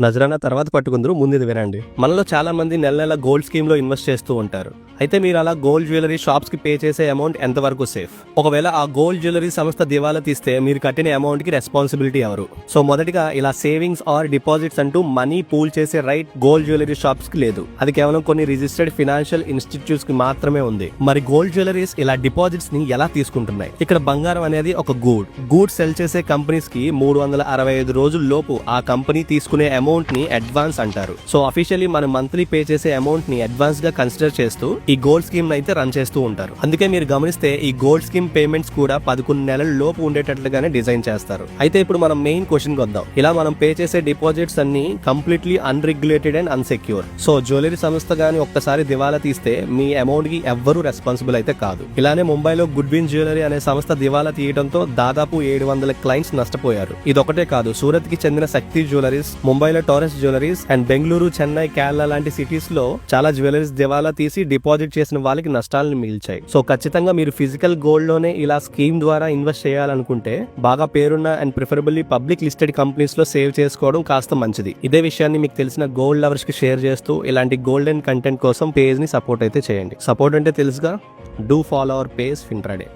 నజరానా తర్వాత పట్టుకుందరు, ముందు ఇది వినండి. మనలో చాలా మంది నెల నెల గోల్డ్ స్కీమ్ లో ఇన్వెస్ట్ చేస్తూ ఉంటారు. అయితే మీరు అలా గోల్డ్ జ్యువెలరీ షాప్స్ కి పే చేసే అమౌంట్ ఎంత వరకు సేఫ్? ఒకవేళ ఆ గోల్డ్ జ్యువెలరీ సంస్థ దివాలా తీస్తే మీరు కట్టిన అమౌంట్ కి రెస్పాన్సిబిలిటీ ఎవరు? సో మొదటిగా ఇలా సేవింగ్స్ ఆర్ డిపాజిట్స్ అంటూ మనీ పూల్ చేసే రైట్ గోల్డ్ జ్యువెలరీ షాప్స్ కి లేదు. అది కేవలం కొన్ని రిజిస్టర్డ్ ఫైనాన్షియల్ ఇన్స్టిట్యూట్స్ కి మాత్రమే ఉంది. మరి గోల్డ్ జ్యువెలరీస్ ఇలా డిపాజిట్స్ ని ఎలా తీసుకుంటున్నాయి? ఇక్కడ బంగారం అనేది ఒక గూడ్ సెల్ చేసే కంపెనీస్ కి 365 రోజుల లోపు ఆ కంపెనీ తీసుకునే అమౌంట్ ని అడ్వాన్స్ అంటారు. సో అఫీషియల్లీ మనం మంత్లీ పే చేసే అమౌంట్ ని అడ్వాన్స్ గా కన్సిడర్ చేస్తూ ఈ గోల్డ్ స్కీమ్ అయితే రన్ చేస్తూ ఉంటారు. అందుకే మీరు గమనిస్తే ఈ గోల్డ్ స్కీమ్ పేమెంట్స్ కూడా 11 నెలల లోపు ఉండేటట్లుగానే డిజైన్ చేస్తారు. అయితే ఇప్పుడు మనం మెయిన్ క్వశ్చన్ కి వద్దాం. ఇలా మనం పే చేసే డిపాజిట్స్ అన్ని completely unregulated and unsecure. So jewellery సంస్థ గానీ ఒక్కసారి దివాలా తీస్తే మీ అమౌంట్ కి ఎవ్వరూ రెస్పాన్సిబుల్ అయితే కాదు. ఇలానే ముంబైలో గుడ్విన్ జ్యువెలరీ అనే సంస్థ దివాలా తీయడంతో దాదాపు 700 క్లయింట్స్ నష్టపోయారు. ఇదొకటే కాదు, సూరత్ కి చెందిన శక్తి జ్యువెలరీస్, ముంబైలో Torres jewelleries and Bengaluru, Chennai, Kerala లాంటి సిటీస్ లో చాలా జ్యువెలరీస్ దివాలా తీసి డిపాజిట్ చేసిన వాళ్ళకి నష్టాలను మిగిల్చాయి. సో ఖచ్చితంగా మీరు ఫిజికల్ గోల్డ్ లోనే ఇలా స్కీమ్ ద్వారా ఇన్వెస్ట్ చేయాలనుకుంటే బాగా పేరున్న and preferably public listed companies లో సేవ్ చేసుకోవడం కాస్త మంచిది. ఇదే విషయాన్ని మీకు తెలిసిన గోల్డ్ లవర్స్ కి షేర్ చేస్తూ ఇలాంటి గోల్డెన్ కంటెంట్ కోసం పేజ్ ని సపోర్ట్ అయితే చేయండి. సపోర్ట్ అంటే తెలుసుగా, డూ ఫాలో అవర్ పేజ్ ఫిన్ట్రాడే.